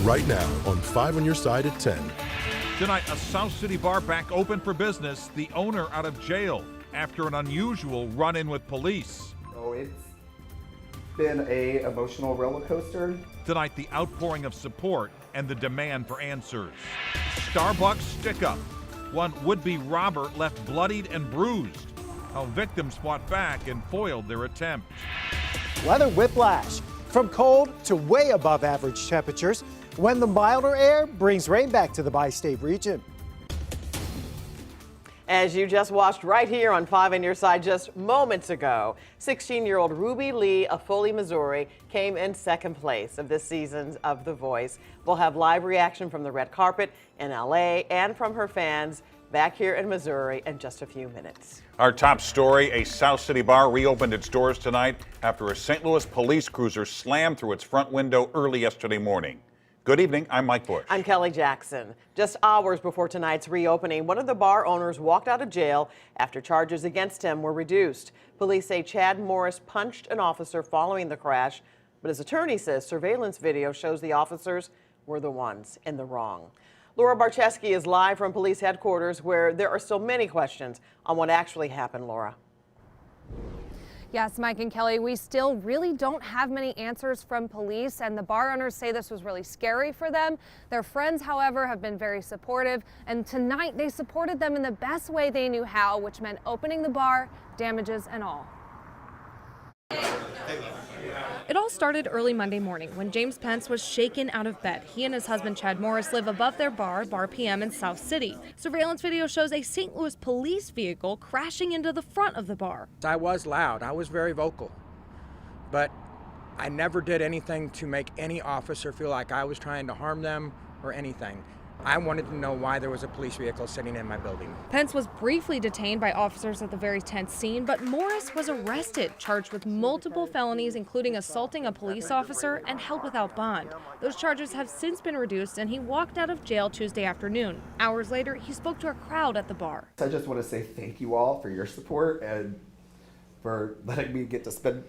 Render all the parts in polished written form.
right now on 5 on Your Side at 10. Tonight, a South City bar back open for business. The owner out of jail after an unusual run-in with police. Oh, it's been an emotional roller coaster. Tonight, the outpouring of support and the demand for answers. Starbucks stick-up. One would-be robber left bloodied and bruised. How victims fought back and foiled their attempt. Weather whiplash. From cold to way above average temperatures when the milder air brings rain back to the bi-state region. As you just watched right here on 5 on Your Side just moments ago, 16-year-old Ruby Leigh of Foley, Missouri, came in second place of this season's of The Voice. We'll have live reaction from the red carpet in LA and from her fans back here in Missouri in just a few minutes. Our top story, a South City bar reopened its doors tonight after a St. Louis police cruiser slammed through its front window early yesterday morning. Good evening, I'm Mike Bush. I'm Kelly Jackson. Just hours before tonight's reopening, one of the bar owners walked out of jail after charges against him were reduced. Police say Chad Morris punched an officer following the crash, but his attorney says surveillance video shows the officers were the ones in the wrong. Laura Barcheski is live from police headquarters, where there are still many questions on what actually happened. Laura. Yes, Mike and Kelly, we still really don't have many answers from police, and the bar owners say this was really scary for them. Their friends, however, have been very supportive, and tonight they supported them in the best way they knew how, which meant opening the bar, damages and all. It all started early Monday morning when James Pence was shaken out of bed. He and his husband Chad Morris live above their bar, Bar PM in South City. Surveillance video shows a St. Louis police vehicle crashing into the front of the bar. I was loud, I was very vocal, but I never did anything to make any officer feel like I was trying to harm them or anything. I wanted to know why there was a police vehicle sitting in my building. Pence was briefly detained by officers at the very tense scene, but Morris was arrested, charged with multiple felonies, including assaulting a police officer and held without bond. Those charges have since been reduced, and he walked out of jail Tuesday afternoon. Hours later, he spoke to a crowd at the bar. I just want to say thank you all for your support and for letting me get to spend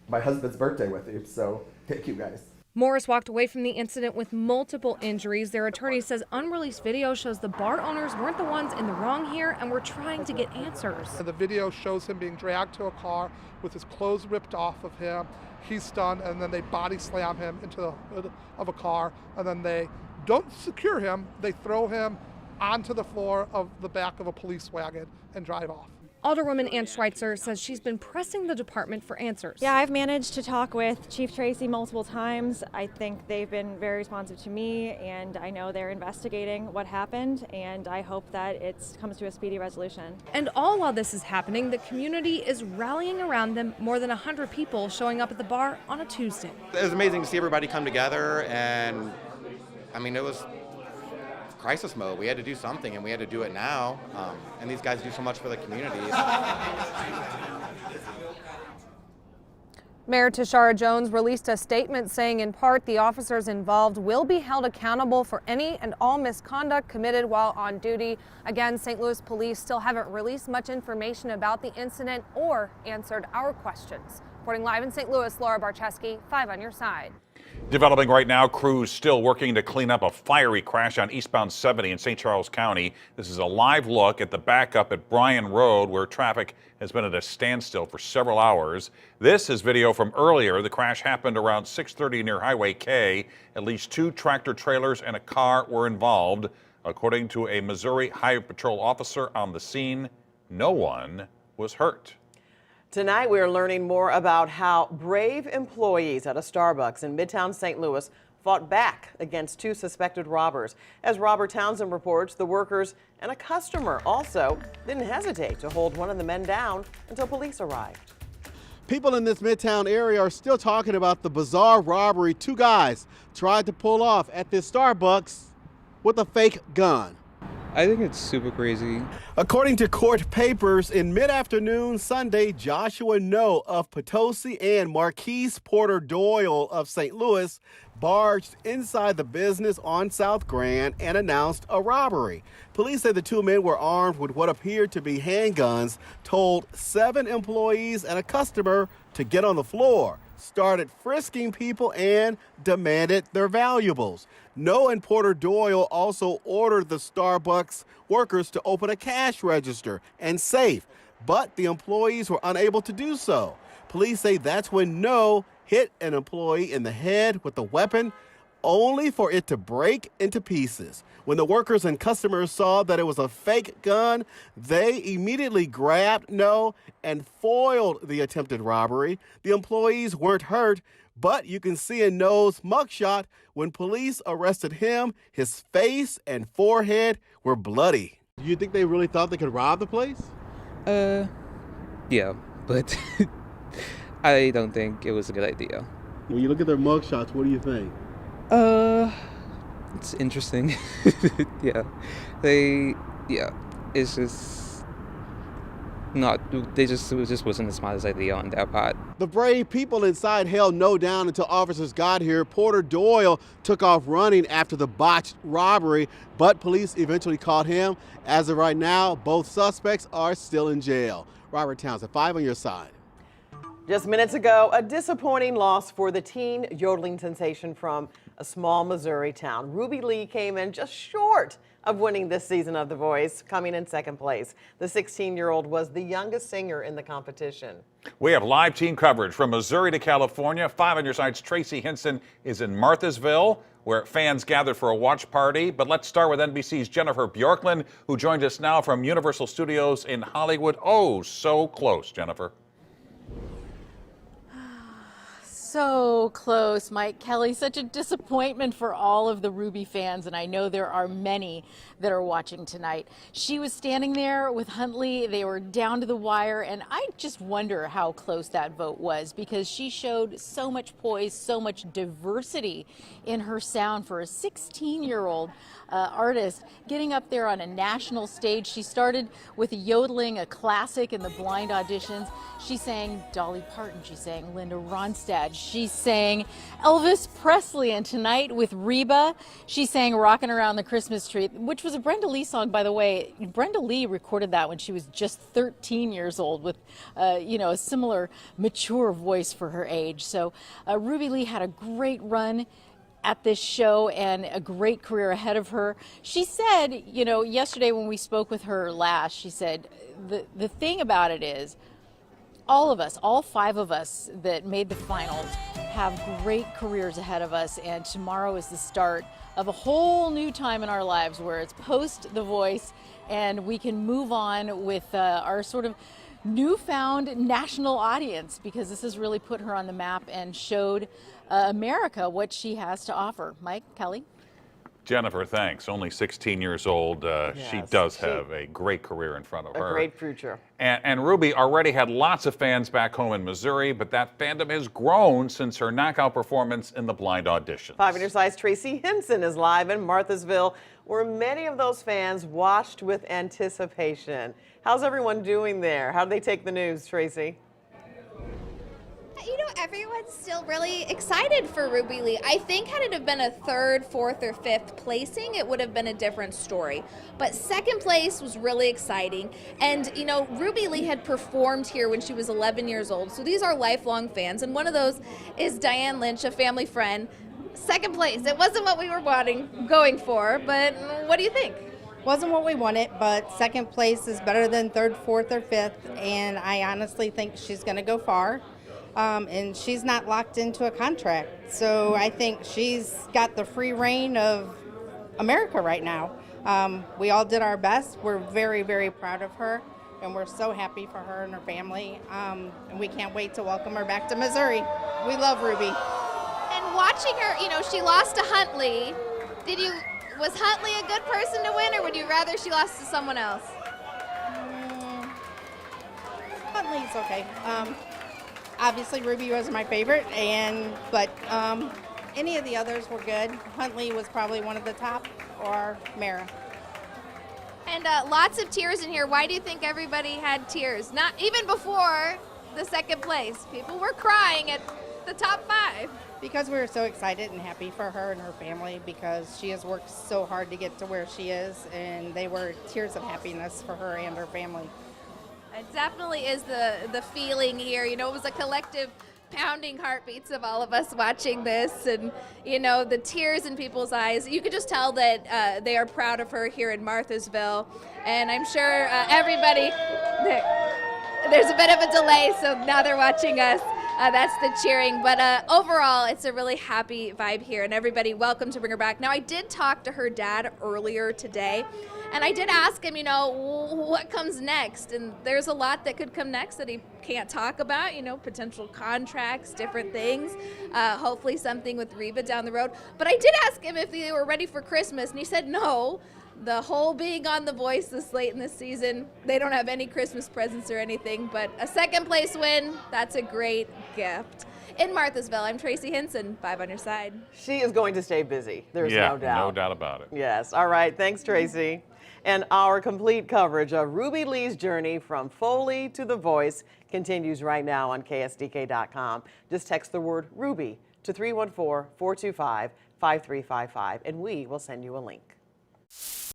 my husband's birthday with you. So thank you guys. Morris walked away from the incident with multiple injuries. Their attorney says unreleased video shows the bar owners weren't the ones in the wrong here and were trying to get answers. The video shows him being dragged to a car with his clothes ripped off of him. He's stunned, and then they body slam him into the hood of a car, and then they don't secure him. They throw him onto the floor of the back of a police wagon and drive off. Alderwoman Ann Schweitzer says she's been pressing the department for answers. Yeah, I've managed to talk with Chief Tracy multiple times. I think they've been very responsive to me, and I know they're investigating what happened, and I hope that it comes to a speedy resolution. And all while this is happening, the community is rallying around them, more than 100 people showing up at the bar on a Tuesday. It was amazing to see everybody come together, and I mean, it was crisis mode. We had to do something, and we had to do it now. And these guys do so much for the community. Mayor Tashara Jones released a statement saying, in part, the officers involved will be held accountable for any and all misconduct committed while on duty. Again, St. Louis police still haven't released much information about the incident or answered our questions. Reporting live in St. Louis, Laura Barcheski, 5 on Your Side. Developing right now, crews still working to clean up a fiery crash on eastbound 70 in St. Charles County. This is a live look at the backup at Bryan Road, where traffic has been at a standstill for several hours. This is video from earlier. The crash happened around 6:30 near Highway K. At least 2 tractor trailers and a car were involved. According to a Missouri Highway Patrol officer on the scene, no one was hurt. Tonight, we are learning more about how brave employees at a Starbucks in Midtown St. Louis fought back against 2 suspected robbers. As Robert Townsend reports, the workers and a customer also didn't hesitate to hold one of the men down until police arrived. People in this Midtown area are still talking about the bizarre robbery 2 guys tried to pull off at this Starbucks with a fake gun. I think it's super crazy. According to court papers, in mid-afternoon Sunday, Joshua No of Potosi and Marquise Porter Doyle of St. Louis barged inside the business on South Grand and announced a robbery. Police say the 2 men were armed with what appeared to be handguns, told 7 employees and a customer to get on the floor. started frisking people and demanded their valuables. No and Porter Doyle also ordered the Starbucks workers to open a cash register and safe, but the employees were unable to do so. Police say that's when No hit an employee in the head with a weapon, only for it to break into pieces. When the workers and customers saw that it was a fake gun, they immediately grabbed No and foiled the attempted robbery. The employees weren't hurt, but you can see in No's mugshot when police arrested him, his face and forehead were bloody. Do you think they really thought they could rob the place? Yeah, but I don't think it was a good idea. When you look at their mugshots, what do you think? It's interesting. It's just not, it just wasn't the smartest idea on their part. The brave people inside held No down until officers got here. Porter Doyle took off running after the botched robbery, but police eventually caught him. As of right now, both suspects are still in jail. Robert Townsend, 5 on your side. Just minutes ago, a disappointing loss for the teen yodeling sensation from a small Missouri town. Ruby Leigh came in just short of winning this season of The Voice, coming in second place. The 16-year-old was the youngest singer in the competition. We have live team coverage from Missouri to California. 5 on your side's Tracy Henson is in Marthasville, where fans gathered for a watch party. But let's start with NBC's Jennifer Bjorklund, who joins us now from Universal Studios in Hollywood. Oh, so close, Jennifer. So close, Mike. Kelly, such a disappointment for all of the Ruby fans, and I know there are many that are watching tonight. She was standing there with Huntley. They were down to the wire, and I just wonder how close that vote was, because she showed so much poise, so much diversity in her sound for a 16-year-old artist getting up there on a national stage. She started with yodeling, a classic in the blind auditions. She sang Dolly Parton, she sang Linda Ronstadt, she sang Elvis Presley, and tonight with Reba, she sang Rockin' Around the Christmas Tree, which was a Brenda Lee song, by the way. Brenda Lee recorded that when she was just 13 years old with, a similar mature voice for her age. So Ruby Leigh had a great run at this show and a great career ahead of her. She said, yesterday when we spoke with her last, she said, the thing about it is, all of us, all 5 of us that made the finals have great careers ahead of us, and tomorrow is the start of a whole new time in our lives where it's post The Voice and we can move on with our sort of newfound national audience, because this has really put her on the map and showed America what she has to offer. Mike, Kelly? Jennifer, thanks. Only 16 years old. She does have a great career in front of her. A great future. And Ruby already had lots of fans back home in Missouri, but that fandom has grown since her knockout performance in the blind audition. 5 on your side's Tracy Henson is live in Marthasville, where many of those fans watched with anticipation. How's everyone doing there? How do they take the news, Tracy? Everyone's still really excited for Ruby Leigh. I think had it have been a 3rd, 4th, or 5th placing, it would have been a different story. But 2nd place was really exciting. And, Ruby Leigh had performed here when she was 11 years old. So these are lifelong fans. And one of those is Diane Lynch, a family friend. 2nd place. It wasn't what we were going for, but what do you think? Wasn't what we wanted, but 2nd place is better than 3rd, 4th, or 5th. And I honestly think she's going to go far. And she's not locked into a contract. So I think she's got the free reign of America right now. We all did our best. We're very, very proud of her, and we're so happy for her and her family. And we can't wait to welcome her back to Missouri. We love Ruby. And watching her, she lost to Huntley. Was Huntley a good person to win, or would you rather she lost to someone else? Huntley's okay. Obviously, Ruby was my favorite, but any of the others were good. Huntley was probably one of the top, or Mara. And lots of tears in here. Why do you think everybody had tears? Not even before the 2nd place. People were crying at the top 5. Because we were so excited and happy for her and her family, because she has worked so hard to get to where she is, and they were tears of happiness for her and her family. It definitely is the feeling here. It was a collective pounding heartbeats of all of us watching this, and you know, the tears in people's eyes. You could just tell that they are proud of her here in Marthasville, and I'm sure everybody, there's a bit of a delay, so now they're watching us. That's the cheering, but overall, it's a really happy vibe here, and everybody, welcome to bring her back. Now, I did talk to her dad earlier today, and I did ask him, you know, what comes next, and there's a lot that could come next that he can't talk about, you know, potential contracts, different things, hopefully something with Reba down the road. But I did ask him if they were ready for Christmas, and he said no. The whole being on The Voice this late in the season, they don't have any Christmas presents or anything, but a second place win, that's a great gift. In Marthasville, I'm Tracy Henson, 5 on your side. She is going to stay busy. There's no doubt. No doubt about it. Yes. All right. Thanks, Tracy. And our complete coverage of Ruby Lee's journey from Foley to The Voice continues right now on KSDK.com. Just text the word Ruby to 314-425-5355, and we will send you a link.